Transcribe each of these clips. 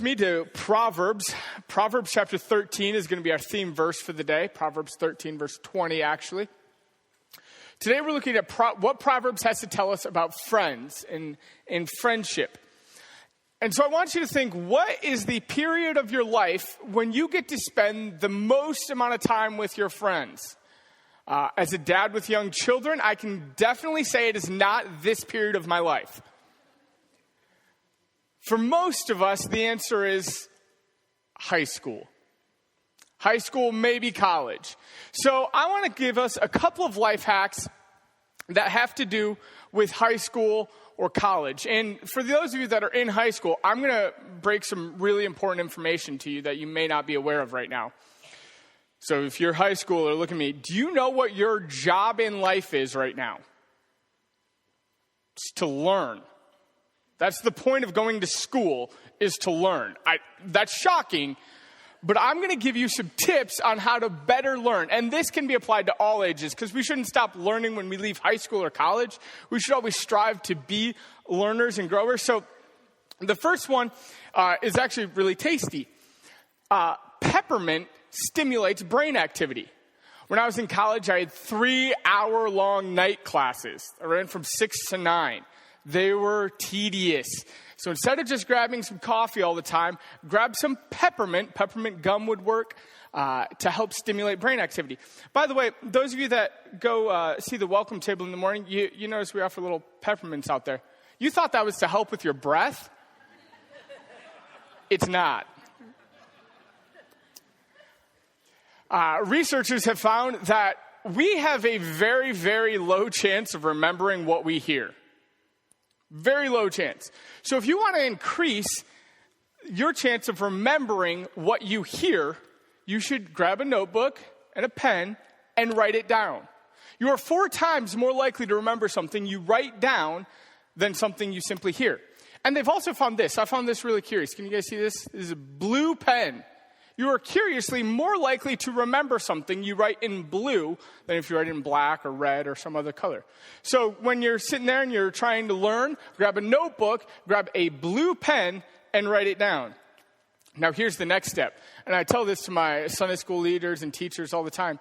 with me to Proverbs. Proverbs chapter 13 is going to be our theme verse for the day. Proverbs 13, verse 20, actually. Today we're looking at what Proverbs has to tell us about friends and friendship. And so I want you to think, what is the period of your life when you get to spend the most amount of time with your friends? As a dad with young children, I can definitely say it is not this period of my life. For most of us, the answer is high school. High school, maybe college. So I want to give us a couple of life hacks that have to do with high school or college. And for those of you that are in high school, I'm going to break some really important information to you that you may not be aware of right now. So if you're high schooler, look at me. Do you know what your job in life is right now? It's to learn. That's the point of going to school, is to learn. That's shocking, but I'm going to give you some tips on how to better learn. And this can be applied to all ages, because we shouldn't stop learning when we leave high school or college. We should always strive to be learners and growers. So the first one is actually really tasty. Peppermint stimulates brain activity. When I was in college, I had 3-hour-long night classes. I ran from 6 to 9. They were tedious. So instead of just grabbing some coffee all the time, grab some peppermint. Peppermint gum would work to help stimulate brain activity. By the way, those of you that go see the welcome table in the morning, you notice we offer little peppermints out there. You thought that was to help with your breath? It's not. Researchers have found that we have a very, very low chance of remembering what we hear. Very low chance. So if you want to increase your chance of remembering what you hear, you should grab a notebook and a pen and write it down. You are 4 times more likely to remember something you write down than something you simply hear. And they've also found this. I found this really curious. Can you guys see this? This is a blue pen. You are curiously more likely to remember something you write in blue than if you write in black or red or some other color. So when you're sitting there and you're trying to learn, grab a notebook, grab a blue pen, and write it down. Now here's the next step. And I tell this to my Sunday school leaders and teachers all the time,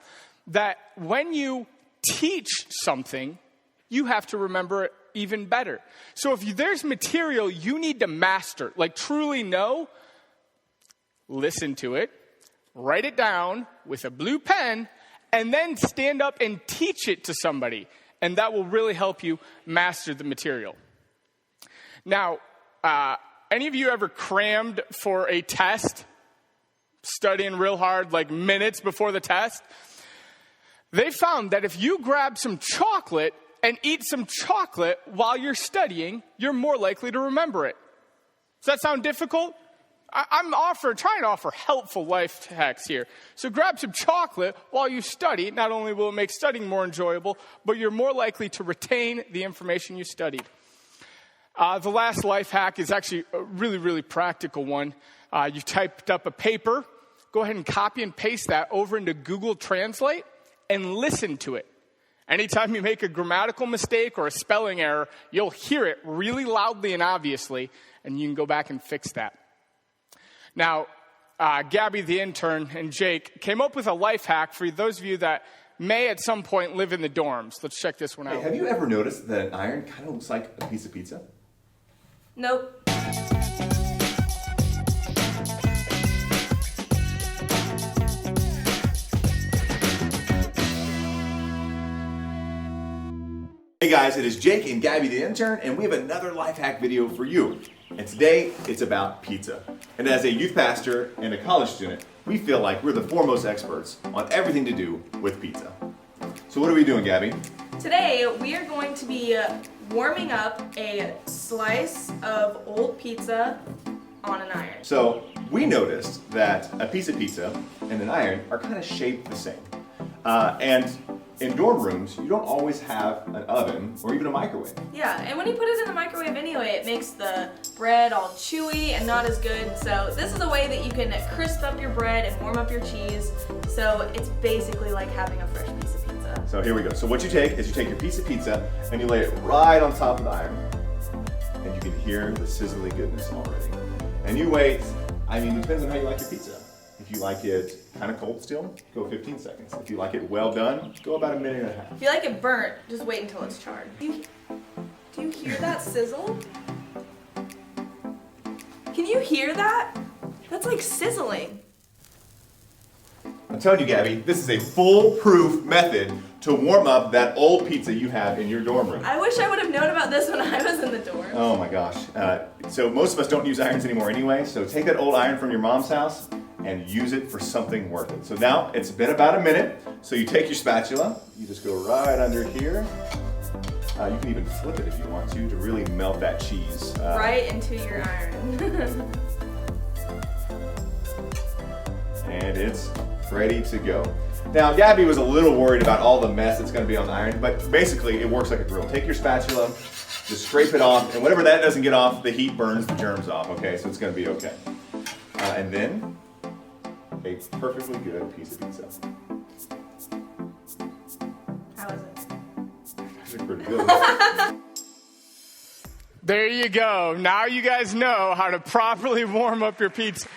that when you teach something, you have to remember it even better. So if there's material you need to master, like truly know, listen to it, write it down with a blue pen, and then stand up and teach it to somebody. And that will really help you master the material. Now, any of you ever crammed for a test, studying real hard, like minutes before the test? They found that if you grab some chocolate and eat some chocolate while you're studying, you're more likely to remember it. Does that sound difficult? I'm trying to offer helpful life hacks here. So grab some chocolate while you study. Not only will it make studying more enjoyable, but you're more likely to retain the information you studied. The last life hack is actually a really, really practical one. You typed up a paper. Go ahead and copy and paste that over into Google Translate and listen to it. Anytime you make a grammatical mistake or a spelling error, you'll hear it really loudly and obviously, and you can go back and fix that. Now, Gabby, the intern, and Jake came up with a life hack for those of you that may at some point live in the dorms. Let's check this one out. Hey, have you ever noticed that an iron kind of looks like a piece of pizza? Nope. Hey guys, it is Jake and Gabby the intern, and we have another life hack video for you. And today, it's about pizza. And as a youth pastor and a college student, we feel like we're the foremost experts on everything to do with pizza. So what are we doing, Gabby? Today, we are going to be warming up a slice of old pizza on an iron. So we noticed that a piece of pizza and an iron are kind of shaped the same. And in dorm rooms, you don't always have an oven or even a microwave. Yeah, and when you put it in the microwave anyway, it makes the bread all chewy and not as good. So this is a way that you can crisp up your bread and warm up your cheese. So it's basically like having a fresh piece of pizza. So here we go. So what you take is you take your piece of pizza and you lay it right on top of the iron. And you can hear the sizzly goodness already. And you wait I mean, it depends on how you like your pizza. If you like it kind of cold still, go 15 seconds. If you like it well done, go about 1.5 minutes. If you like it burnt, just wait until it's charred. Do you hear that sizzle? Can you hear that? That's like sizzling. I'm telling you, Gabby, this is a foolproof method to warm up that old pizza you have in your dorm room. I wish I would have known about this when I was in the dorm. Oh my gosh. So most of us don't use irons anymore anyway, so take that old iron from your mom's house and use it for something worth it. So now it's been about 1 minute, so you take your spatula, you just go right under here. You can even flip it if you want to really melt that cheese. Right into your iron. And it's ready to go. Now, Gabby was a little worried about all the mess that's going to be on the iron, but basically it works like a grill. Take your spatula, just scrape it off, and whatever that doesn't get off, the heat burns the germs off, okay? So it's going to be okay. And then, a perfectly good piece of pizza. How is it? Actually pretty good. There you go. Now you guys know how to properly warm up your pizza.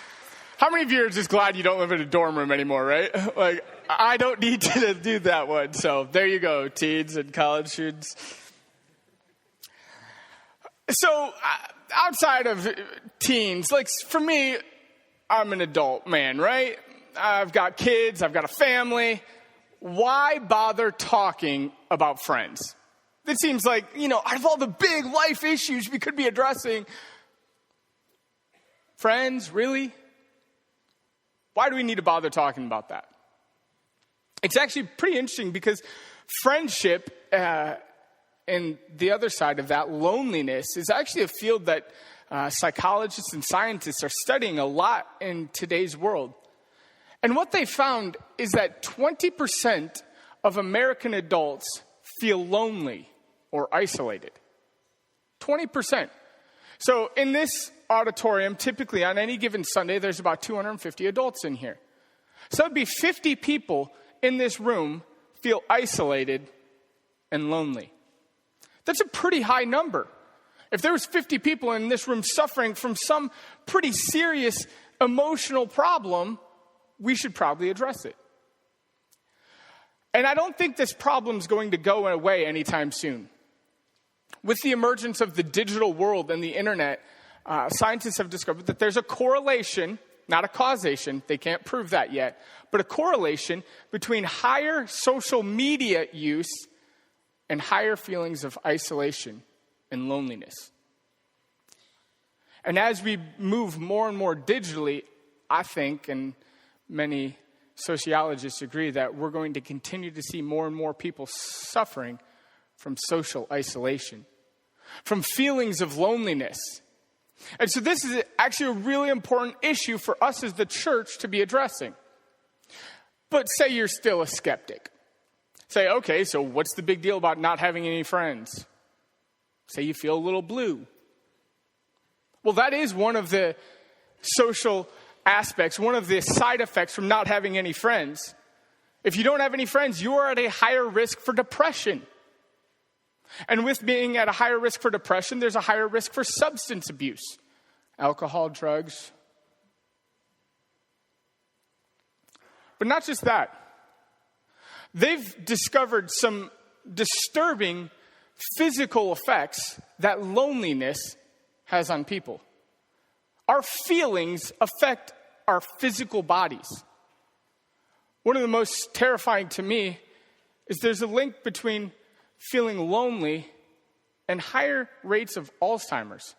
How many of you are just glad you don't live in a dorm room anymore, right? Like, I don't need to do that one. So there you go, teens and college students. So outside of teens, like for me, I'm an adult man, right? I've got kids, I've got a family. Why bother talking about friends? It seems like, out of all the big life issues we could be addressing, friends, really? Why do we need to bother talking about that? It's actually pretty interesting because friendship and the other side of that, loneliness, is actually a field that psychologists and scientists are studying a lot in today's world. And what they found is that 20% of American adults feel lonely or isolated. 20%. So in this auditorium, typically on any given Sunday, there's about 250 adults in here. So it'd be 50 people in this room feel isolated and lonely. That's a pretty high number. If there was 50 people in this room suffering from some pretty serious emotional problem, we should probably address it. And I don't think this problem's going to go away anytime soon. With the emergence of the digital world and the internet, scientists have discovered that there's a correlation, not a causation, they can't prove that yet, but a correlation between higher social media use and higher feelings of isolation and loneliness. And as we move more and more digitally, I think, and many sociologists agree, that we're going to continue to see more and more people suffering from social isolation, from feelings of loneliness. And so this is actually a really important issue for us as the church to be addressing. But say you're still a skeptic. Say, okay, so what's the big deal about not having any friends? Say you feel a little blue. Well, that is one of the social aspects, one of the side effects from not having any friends. If you don't have any friends, you are at a higher risk for depression. And with being at a higher risk for depression, there's a higher risk for substance abuse, alcohol, drugs. But not just that. They've discovered some disturbing physical effects that loneliness has on people. Our feelings affect our physical bodies. One of the most terrifying to me is there's a link between feeling lonely and higher rates of Alzheimer's.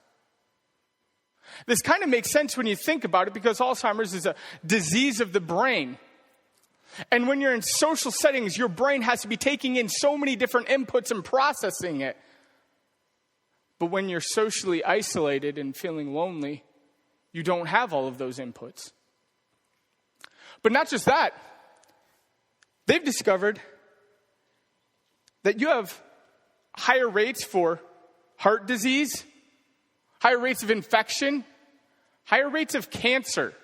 This kind of makes sense when you think about it, because Alzheimer's is a disease of the brain. And when you're in social settings, your brain has to be taking in so many different inputs and processing it. But when you're socially isolated and feeling lonely, you don't have all of those inputs. But not just that. They've discovered that you have higher rates for heart disease, higher rates of infection, higher rates of cancer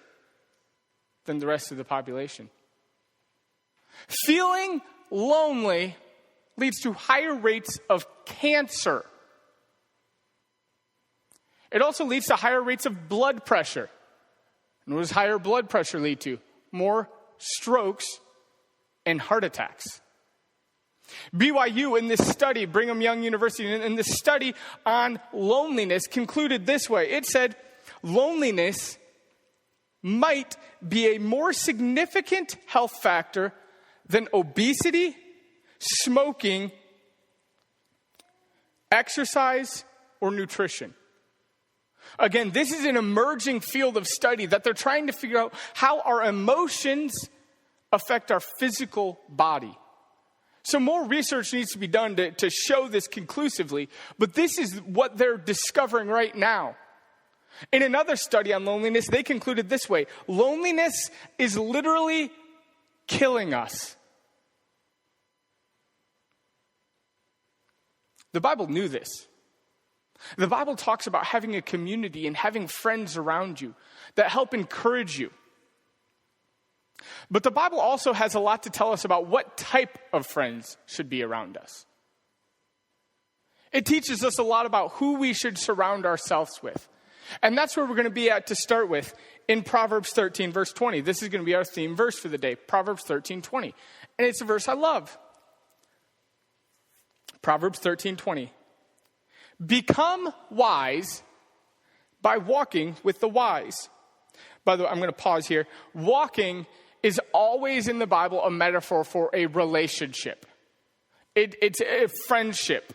than the rest of the population. Feeling lonely leads to higher rates of cancer. It also leads to higher rates of blood pressure. And what does higher blood pressure lead to? More strokes and heart attacks. BYU in this study, Brigham Young University, in this study on loneliness concluded this way. It said, loneliness might be a more significant health factor than obesity, smoking, exercise, or nutrition. Again, this is an emerging field of study that they're trying to figure out how our emotions affect our physical body. So more research needs to be done to show this conclusively, but this is what they're discovering right now. In another study on loneliness, they concluded this way: loneliness is literally killing us. The Bible knew this. The Bible talks about having a community and having friends around you that help encourage you. But the Bible also has a lot to tell us about what type of friends should be around us. It teaches us a lot about who we should surround ourselves with. And that's where we're going to be at to start with in Proverbs 13, verse 20. This is going to be our theme verse for the day, Proverbs 13, 20. And it's a verse I love. Proverbs 13, 20. Become wise by walking with the wise. By the way, I'm going to pause here. Walking is always in the Bible a metaphor for a relationship. It's a friendship.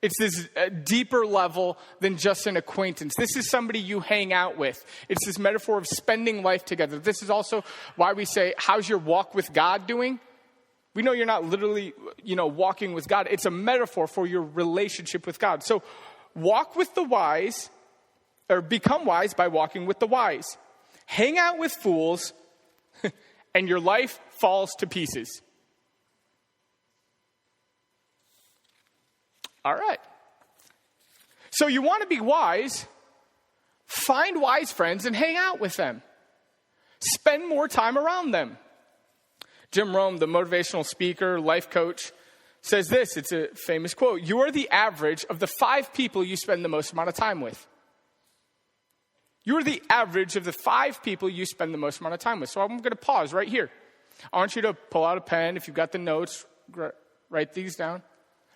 It's this deeper level than just an acquaintance. This is somebody you hang out with. It's this metaphor of spending life together. This is also why we say, how's your walk with God doing? We know you're not literally, walking with God. It's a metaphor for your relationship with God. So walk with the wise, or become wise by walking with the wise. Hang out with fools, and your life falls to pieces. All right. So you want to be wise, find wise friends and hang out with them. Spend more time around them. Jim Rohn, the motivational speaker, life coach, says this. It's a famous quote. You are the average of the 5 people you spend the most amount of time with. You are the average of the 5 people you spend the most amount of time with. So I'm going to pause right here. I want you to pull out a pen. If you've got the notes, write these down.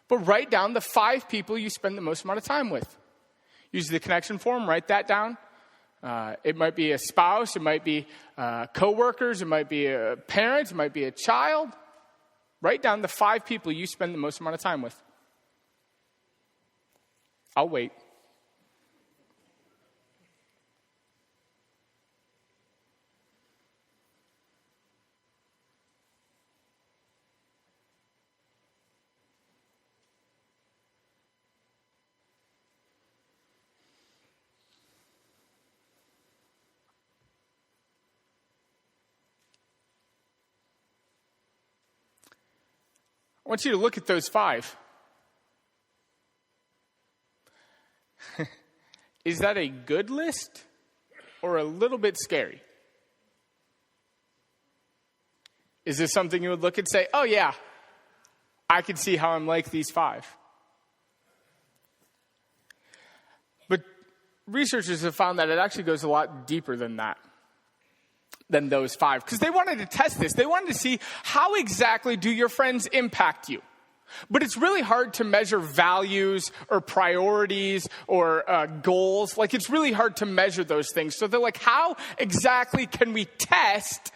But write down the 5 people you spend the most amount of time with. Use the connection form. Write that down. It might be a spouse. It might be coworkers. It might be a parent. It might be a child. Write down the 5 people you spend the most amount of time with. I'll wait. I want you to look at those 5. Is that a good list or a little bit scary? Is this something you would look and say, oh yeah, I can see how I'm like these 5? But researchers have found that it actually goes a lot deeper than that. Than those 5, because they wanted to test this. They wanted to see how exactly do your friends impact you. But it's really hard to measure values or priorities or goals. Like, it's really hard to measure those things. So they're like, how exactly can we test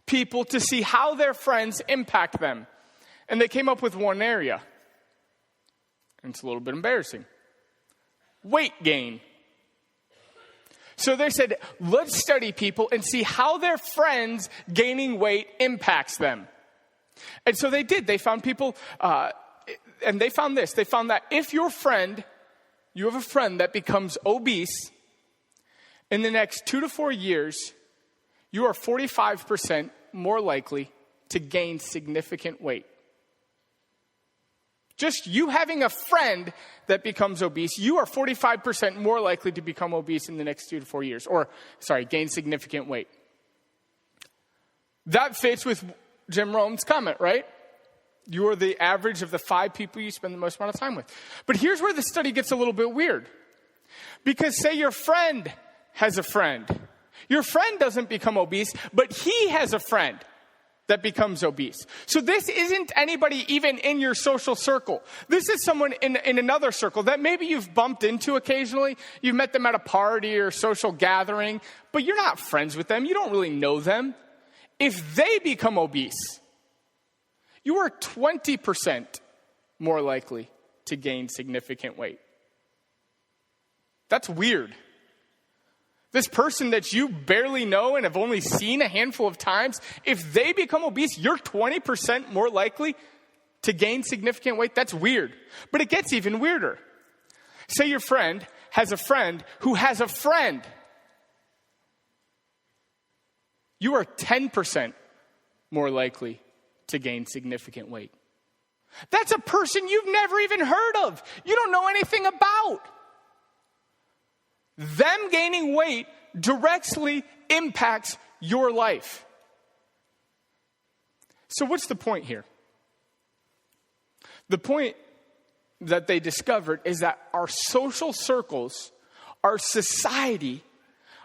people to see how their friends impact them? And they came up with one area. And it's a little bit embarrassing. Weight gain. So they said, let's study people and see how their friends gaining weight impacts them. And so they did. They found people, and they found this. They found that if you have a friend that becomes obese, in the next 2 to 4 years, you are 45% more likely to gain significant weight. Just you having a friend that becomes obese, you are 45% more likely to become obese in the next 2 to 4 years. Gain significant weight. That fits with Jim Rohn's comment, right? You are the average of the 5 people you spend the most amount of time with. But here's where the study gets a little bit weird. Because say your friend has a friend Your friend doesn't become obese, but he has a friend that becomes obese. So this isn't anybody even in your social circle. This is someone in another circle that maybe you've bumped into occasionally. You've met them at a party or social gathering, but you're not friends with them. You don't really know them. If they become obese, you are 20% more likely to gain significant weight. That's weird. This person that you barely know and have only seen a handful of times, if they become obese, you're 20% more likely to gain significant weight. That's weird. But it gets even weirder. Say your friend has a friend who has a friend. You are 10% more likely to gain significant weight. That's a person you've never even heard of. You don't know anything about. Them gaining weight directly impacts your life. So what's the point here? The point that they discovered is that our social circles, our society,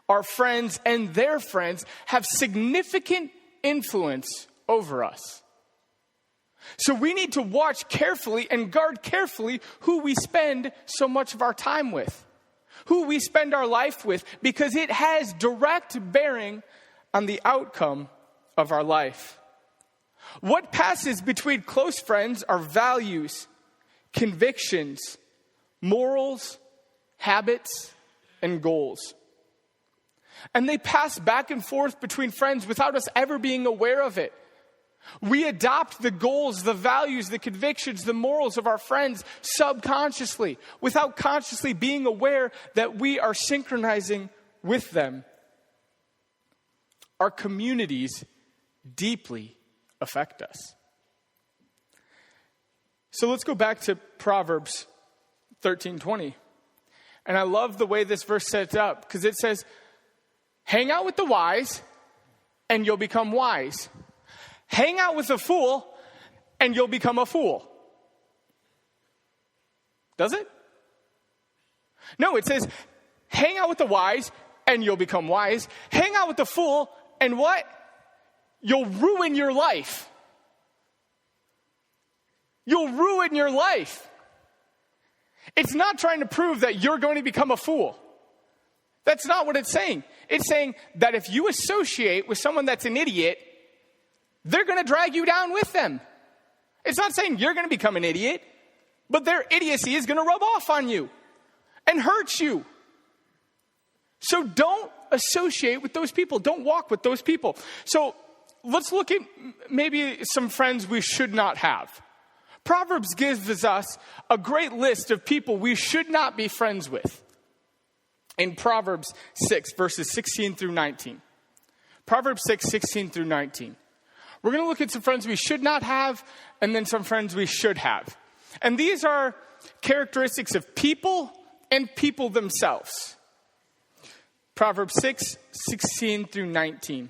our friends and their friends have significant influence over us. So we need to watch carefully and guard carefully who we spend so much of our time with, who we spend our life with, because it has direct bearing on the outcome of our life. What passes between close friends are values, convictions, morals, habits, and goals. And they pass back and forth between friends without us ever being aware of it. We adopt the goals, the values, the convictions, the morals of our friends subconsciously, without consciously being aware that we are synchronizing with them. Our communities deeply affect us. So let's go back to Proverbs 13:20. And I love the way this verse sets up, because it says, hang out with the wise and you'll become wise. Hang out with a fool, and you'll become a fool. Does it? No, it says, hang out with the wise, and you'll become wise. Hang out with the fool, and what? You'll ruin your life. You'll ruin your life. It's not trying to prove that you're going to become a fool. That's not what it's saying. It's saying that if you associate with someone that's an idiot, they're going to drag you down with them. It's not saying you're going to become an idiot, but their idiocy is going to rub off on you and hurt you. So don't associate with those people. Don't walk with those people. So let's look at maybe some friends we should not have. Proverbs gives us a great list of people we should not be friends with. In Proverbs 6, verses 16 through 19. Proverbs 6, 16 through 19. We're going to look at some friends we should not have, and then some friends we should have. And these are characteristics of people and people themselves. Proverbs 6, 16 through 19.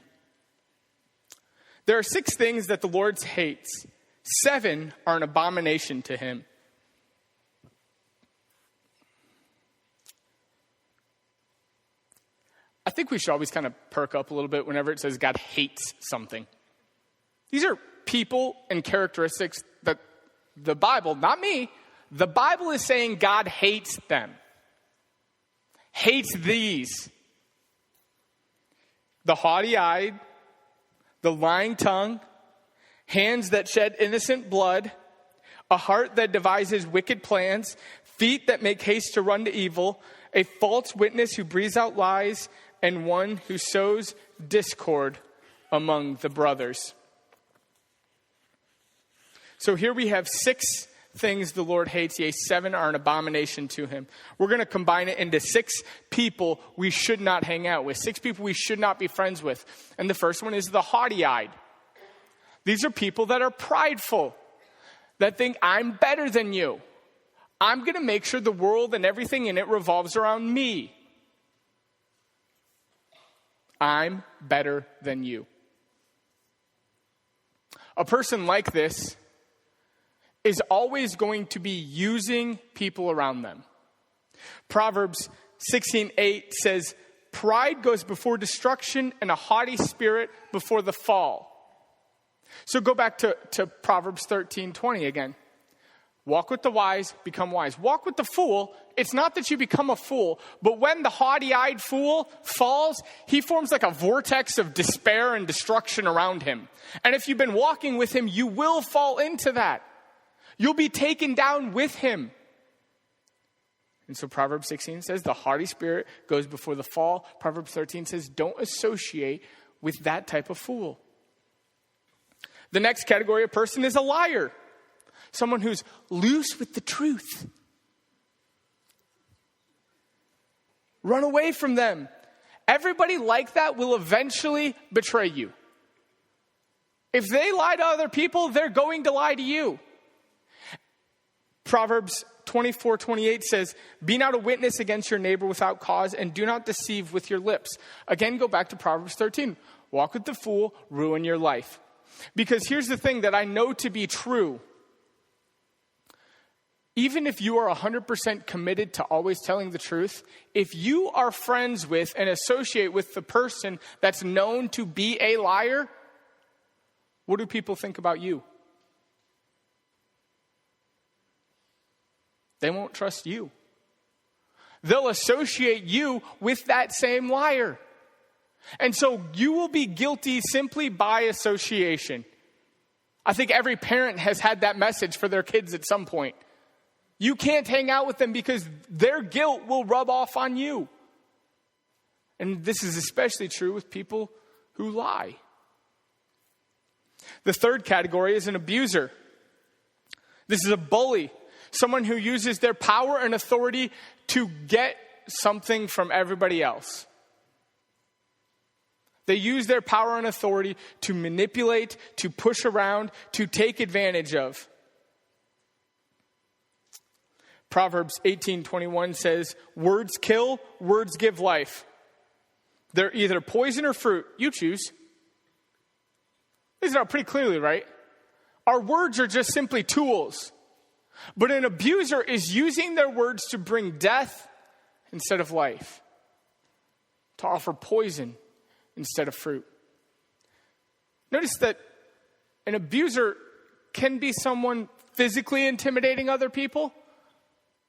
There are 6 things that the Lord hates. 7 are an abomination to him. I think we should always kind of perk up a little bit whenever it says God hates something. These are people and characteristics that the Bible, not me, the Bible is saying God hates them. Hates these. The haughty-eyed, the lying tongue, hands that shed innocent blood, a heart that devises wicked plans, feet that make haste to run to evil, a false witness who breathes out lies, and one who sows discord among the brothers. So here we have 6 things the Lord hates, yea, 7 are an abomination to him. We're going to combine it into 6 people we should not hang out with, 6 people we should not be friends with. And the first one is the haughty-eyed. These are people that are prideful, that think, I'm better than you. I'm going to make sure the world and everything in it revolves around me. I'm better than you. A person like this is always going to be using people around them. Proverbs 16:8 says, pride goes before destruction and a haughty spirit before the fall. So go back to Proverbs 13:20 again. Walk with the wise, become wise. Walk with the fool. It's not that you become a fool, but when the haughty-eyed fool falls, he forms like a vortex of despair and destruction around him. And if you've been walking with him, you will fall into that. You'll be taken down with him. And so Proverbs 16 says the haughty spirit goes before the fall. Proverbs 13 says don't associate with that type of fool. The next category of person is a liar. Someone who's loose with the truth. Run away from them. Everybody like that will eventually betray you. If they lie to other people, they're going to lie to you. Proverbs 24:28 says, be not a witness against your neighbor without cause, and do not deceive with your lips. Again, go back to Proverbs 13. Walk with the fool, ruin your life. Because here's the thing that I know to be true. Even if you are 100% committed to always telling the truth, if you are friends with and associate with the person that's known to be a liar, what do people think about you? They won't trust you. They'll associate you with that same liar. And so you will be guilty simply by association. I think every parent has had that message for their kids at some point. You can't hang out with them because their guilt will rub off on you. And this is especially true with people who lie. The third category is an abuser. This is a bully. Someone who uses their power and authority to get something from everybody else. They use their power and authority to manipulate, to push around, to take advantage of. Proverbs 18:21 says, words kill, words give life. They're either poison or fruit. You choose. These are pretty clearly, right? Our words are just simply tools. But an abuser is using their words to bring death instead of life. To offer poison instead of fruit. Notice that an abuser can be someone physically intimidating other people.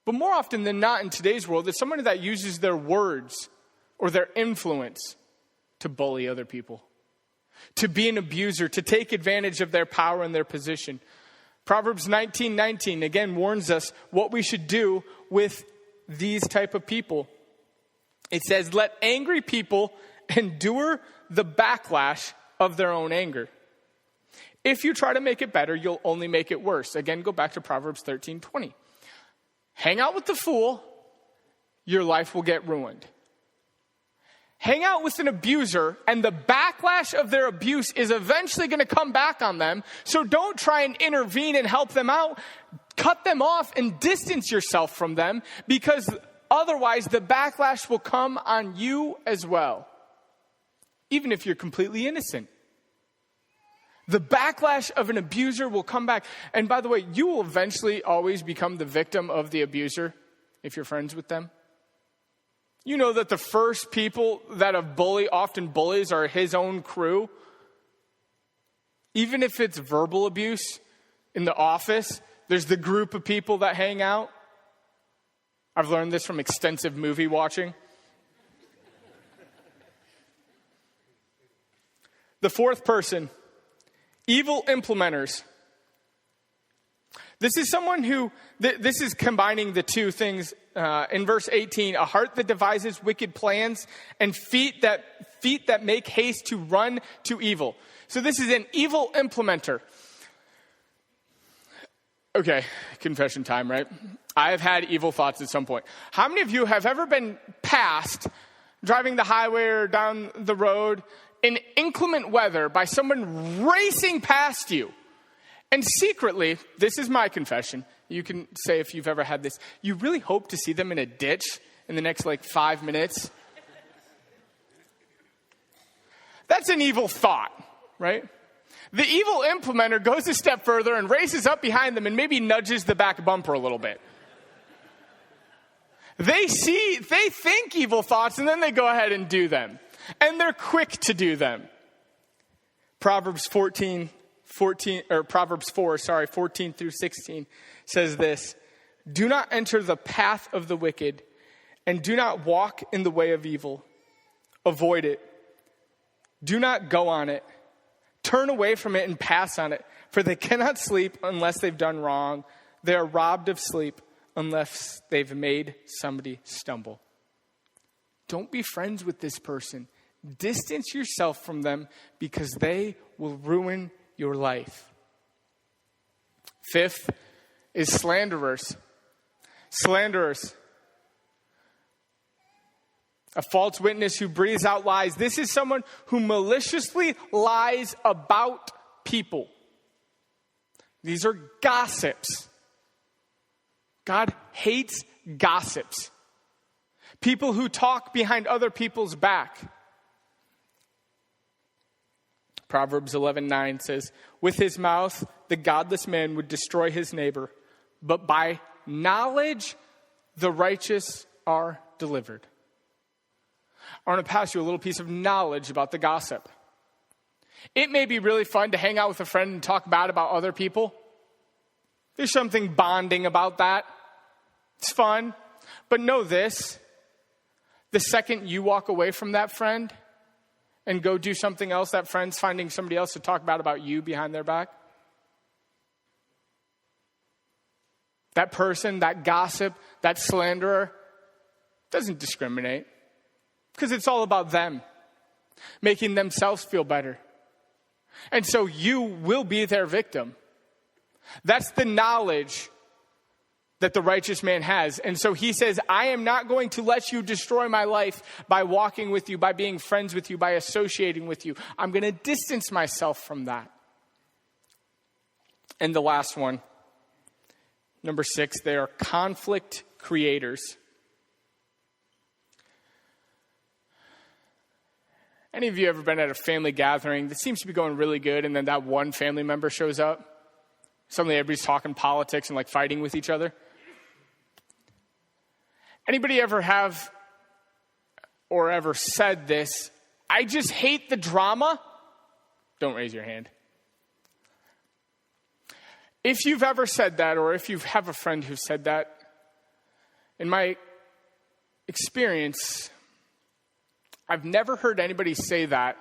But more often than not in today's world, it's someone that uses their words or their influence to bully other people. To be an abuser, to take advantage of their power and their position. Proverbs 19:19 again warns us what we should do with these type of people. It says, let angry people endure the backlash of their own anger. If you try to make it better, you'll only make it worse. Again, go back to Proverbs 13:20. Hang out with the fool, your life will get ruined. Hang out with an abuser, and the backlash of their abuse is eventually going to come back on them. So don't try and intervene and help them out. Cut them off and distance yourself from them, because otherwise the backlash will come on you as well. Even if you're completely innocent. The backlash of an abuser will come back. And by the way, you will eventually always become the victim of the abuser if you're friends with them. You know that the first people that a bully often bullies are his own crew. Even if it's verbal abuse in the office, there's the group of people that hang out. I've learned this from extensive movie watching. The fourth person, evil implementers. This is someone who, this is combining the two things. In verse 18, a heart that devises wicked plans and feet that make haste to run to evil. So this is an evil implementer. Okay, confession time, right? I have had evil thoughts at some point. How many of you have ever been passed driving the highway or down the road in inclement weather by someone racing past you? And secretly, this is my confession. You can say if you've ever had this. You really hope to see them in a ditch in the next 5 minutes. That's an evil thought, right? The evil implementer goes a step further and races up behind them and maybe nudges the back bumper a little bit. They think evil thoughts, and then they go ahead and do them. And they're quick to do them. Proverbs 4, 14 through 16 says this: "Do not enter the path of the wicked, and do not walk in the way of evil. Avoid it. Do not go on it. Turn away from it and pass on it, for they cannot sleep unless they've done wrong. They are robbed of sleep unless they've made somebody stumble." Don't be friends with this person. Distance yourself from them because they will ruin your life. Fifth is slanderers. Slanderers. A false witness who breathes out lies. This is someone who maliciously lies about people. These are gossips. God hates gossips. People who talk behind other people's back. Proverbs 11:9 says, "With his mouth, the godless man would destroy his neighbor, but by knowledge, the righteous are delivered." I want to pass you a little piece of knowledge about the gossip. It may be really fun to hang out with a friend and talk bad about other people. There's something bonding about that. It's fun. But know this: the second you walk away from that friend and go do something else, that friend's finding somebody else to talk bad about you behind their back. That person, that gossip, that slanderer doesn't discriminate, because it's all about them, making themselves feel better. And so you will be their victim. That's the knowledge that the righteous man has. And so he says, I am not going to let you destroy my life by walking with you, by being friends with you, by associating with you. I'm going to distance myself from that. And the last one, number 6, they are conflict creators. Any of you ever been at a family gathering that seems to be going really good, and then that one family member shows up? Suddenly everybody's talking politics and like fighting with each other. Anybody ever have or ever said this, I just hate the drama? Don't raise your hand. If you've ever said that, or if you have a friend who said that, in my experience, I've never heard anybody say that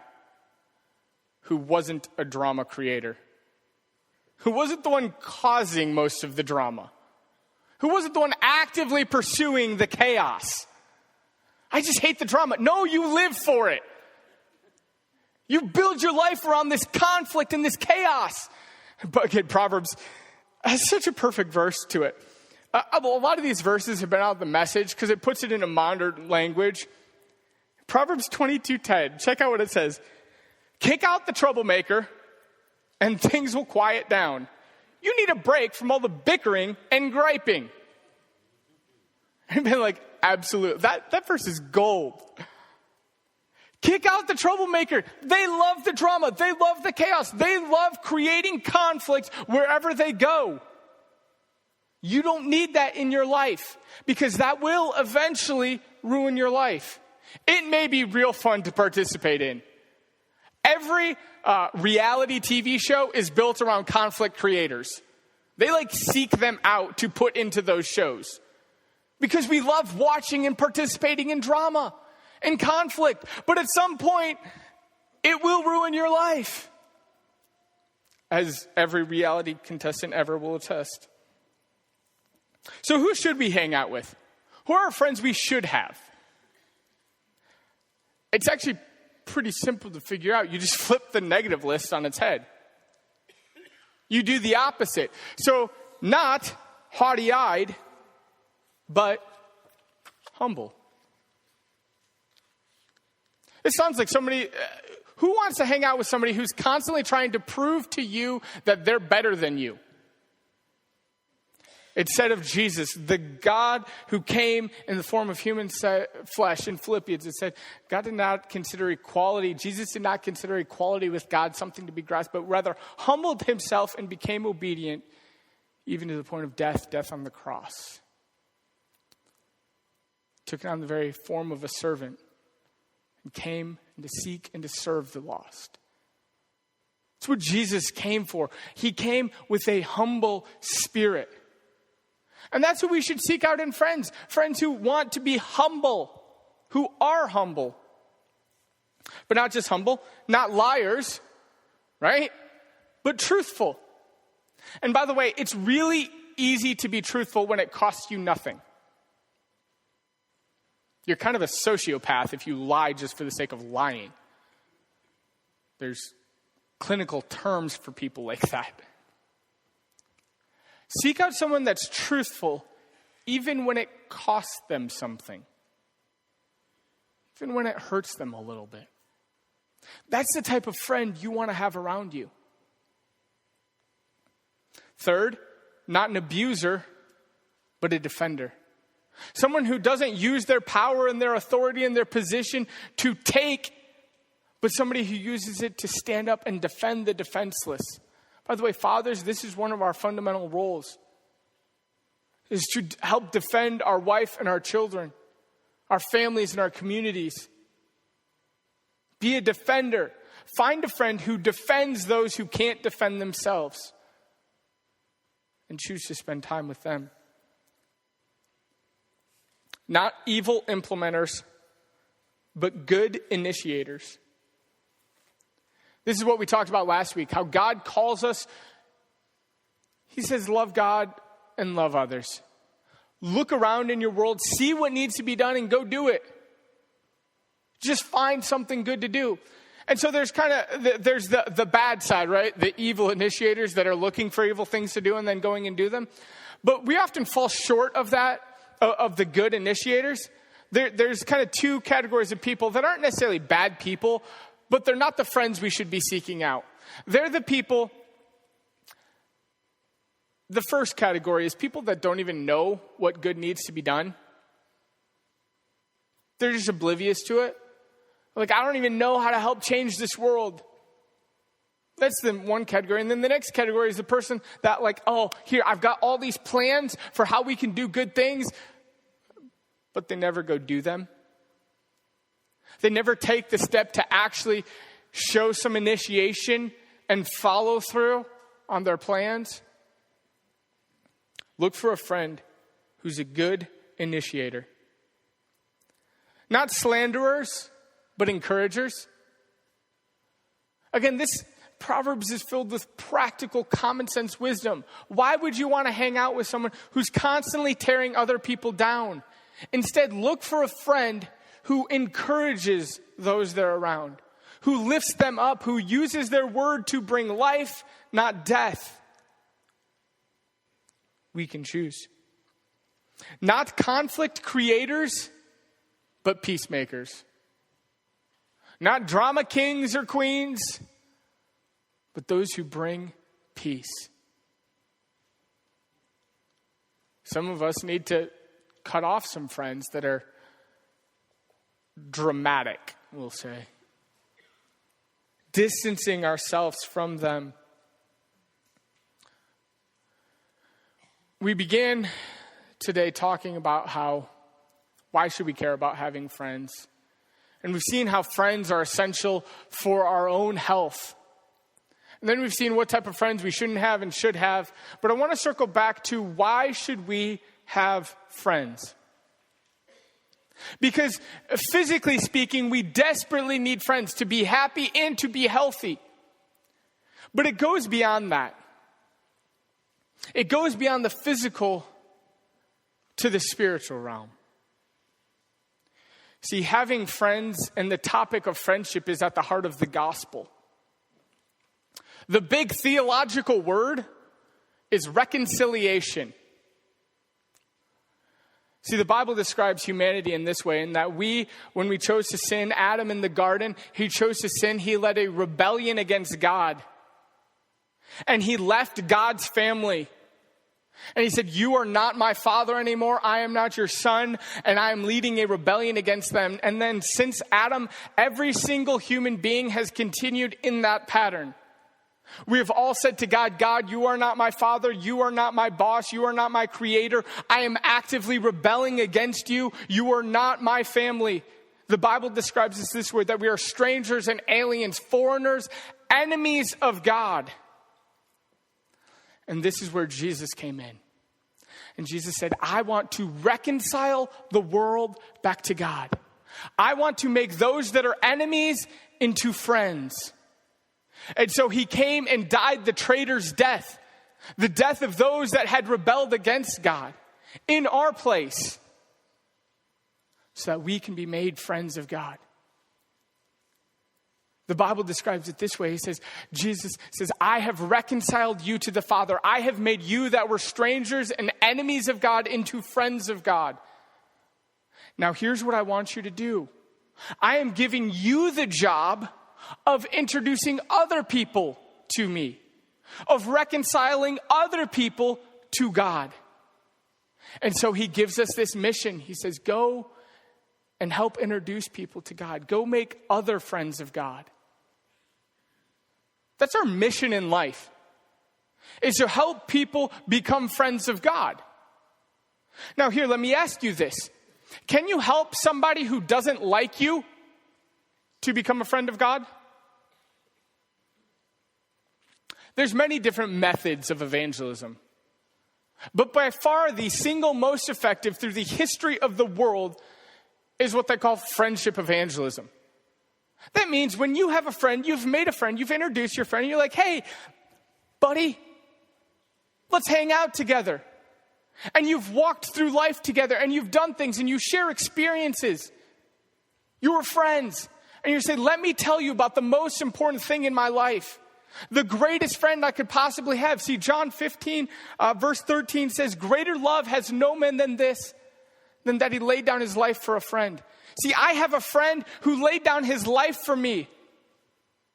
who wasn't a drama creator, who wasn't the one causing most of the drama, who wasn't the one actively pursuing the chaos. I just hate the drama. No, you live for it. You build your life around this conflict and this chaos. But again, Proverbs has such a perfect verse to it. A lot of these verses have been out of the Message because it puts it in a modern language. Proverbs 22:10, check out what it says. Kick out the troublemaker and things will quiet down. You need a break from all the bickering and griping. I've been like, absolute. That verse is gold. Kick out the troublemaker. They love the drama. They love the chaos. They love creating conflict wherever they go. You don't need that in your life, because that will eventually ruin your life. It may be real fun to participate in. Every reality TV show is built around conflict creators. They like seek them out to put into those shows because we love watching and participating in drama and conflict. But at some point, it will ruin your life, as every reality contestant ever will attest. So who should we hang out with? Who are our friends we should have? It's actually pretty simple to figure out. You just flip the negative list on its head. You do the opposite. So not haughty-eyed, but humble. It sounds like somebody, who wants to hang out with somebody who's constantly trying to prove to you that they're better than you? It said of Jesus, the God who came in the form of human flesh in Philippians, it said, God did not consider equality. Jesus did not consider equality with God something to be grasped, but rather humbled himself and became obedient, even to the point of death on the cross. took on the very form of a servant, and came to seek and to serve the lost. That's what Jesus came for. He came with a humble spirit. And that's what we should seek out in friends. Friends who want to be humble, who are humble. But not just humble, not liars, right? But truthful. And by the way, it's really easy to be truthful when it costs you nothing. You're kind of a sociopath if you lie just for the sake of lying. There's clinical terms for people like that. Seek out someone that's truthful, even when it costs them something. Even when it hurts them a little bit. That's the type of friend you want to have around you. Third, not an abuser, but a defender. Someone who doesn't use their power and their authority and their position to take, but somebody who uses it to stand up and defend the defenseless. By the way, fathers, this is one of our fundamental roles, is to help defend our wife and our children, our families and our communities. Be a defender. Find a friend who defends those who can't defend themselves, and choose to spend time with them. Not evil implementers, but good initiators. This is what we talked about last week, how God calls us. He says, love God and love others. Look around in your world, see what needs to be done, and go do it. Just find something good to do. And so there's the bad side, right? The evil initiators that are looking for evil things to do and then going and do them. But we often fall short of that, of the good initiators. There's kind of two categories of people that aren't necessarily bad people, but they're not the friends we should be seeking out. They're the people, the first category is people that don't even know what good needs to be done. They're just oblivious to it. Like, I don't even know how to help change this world. That's the one category. And then the next category is the person that here, I've got all these plans for how we can do good things, but they never go do them. They never take the step to actually show some initiation and follow through on their plans. Look for a friend who's a good initiator. Not slanderers, but encouragers. Again, this Proverbs is filled with practical, common sense wisdom. Why would you want to hang out with someone who's constantly tearing other people down? Instead, look for a friend who encourages those they're around, who lifts them up, who uses their word to bring life, not death. We can choose. Not conflict creators, but peacemakers. Not drama kings or queens, but those who bring peace. Some of us need to cut off some friends that are dramatic, we'll say. Distancing ourselves from them. We began today talking about why should we care about having friends? And we've seen how friends are essential for our own health. And then we've seen what type of friends we shouldn't have and should have. But I want to circle back to why should we have friends? Because physically speaking, we desperately need friends to be happy and to be healthy. But it goes beyond that. It goes beyond the physical to the spiritual realm. See, having friends and the topic of friendship is at the heart of the gospel. The big theological word is reconciliation. See, the Bible describes humanity in this way, in that when we chose to sin, Adam in the garden, he chose to sin. He led a rebellion against God. And he left God's family. And he said, you are not my father anymore. I am not your son. And I am leading a rebellion against them. And then since Adam, every single human being has continued in that pattern. We have all said to God, God, you are not my father. You are not my boss. You are not my creator. I am actively rebelling against you. You are not my family. The Bible describes us this way, that we are strangers and aliens, foreigners, enemies of God. And this is where Jesus came in. And Jesus said, I want to reconcile the world back to God. I want to make those that are enemies into friends. And so he came and died the traitor's death, the death of those that had rebelled against God in our place, so that we can be made friends of God. The Bible describes it this way. He says, Jesus says, I have reconciled you to the Father. I have made you that were strangers and enemies of God into friends of God. Now here's what I want you to do. I am giving you the job of introducing other people to me, of reconciling other people to God. And so he gives us this mission. He says, go and help introduce people to God. Go make other friends of God. That's our mission in life, is to help people become friends of God. Now here, let me ask you this. Can you help somebody who doesn't like you to become a friend of God? There's many different methods of evangelism. But by far the single most effective through the history of the world is what they call friendship evangelism. That means when you have a friend, you've made a friend, you've introduced your friend, and you're like, hey, buddy, let's hang out together. And you've walked through life together, and you've done things, and you share experiences. You were friends. And you say, let me tell you about the most important thing in my life. The greatest friend I could possibly have. See, John 15, verse 13 says, greater love has no man than this, than that he laid down his life for a friend. See, I have a friend who laid down his life for me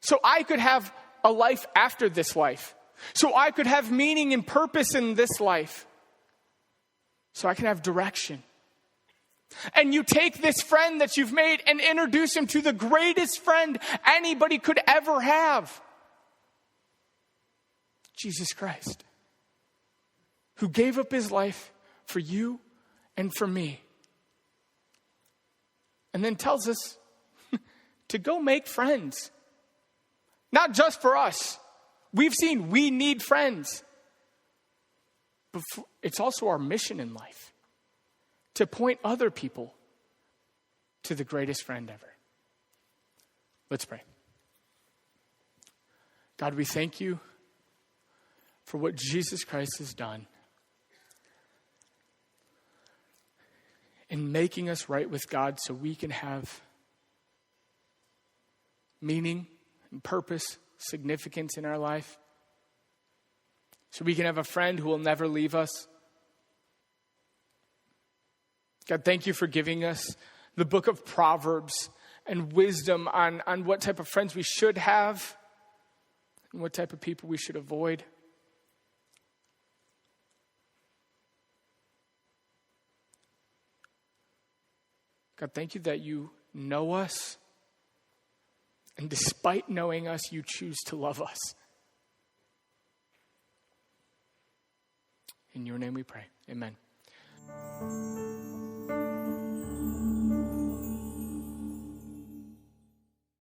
so I could have a life after this life. So I could have meaning and purpose in this life. So I can have direction. And you take this friend that you've made and introduce him to the greatest friend anybody could ever have. Jesus Christ, who gave up his life for you and for me. And then tells us to go make friends. Not just for us. We've seen we need friends. But it's also our mission in life to point other people to the greatest friend ever. Let's pray. God, we thank you for what Jesus Christ has done in making us right with God so we can have meaning and purpose, significance in our life. So we can have a friend who will never leave us. God, thank you for giving us the book of Proverbs and wisdom on what type of friends we should have and what type of people we should avoid. God, thank you that you know us, and despite knowing us, you choose to love us. In your name we pray. Amen.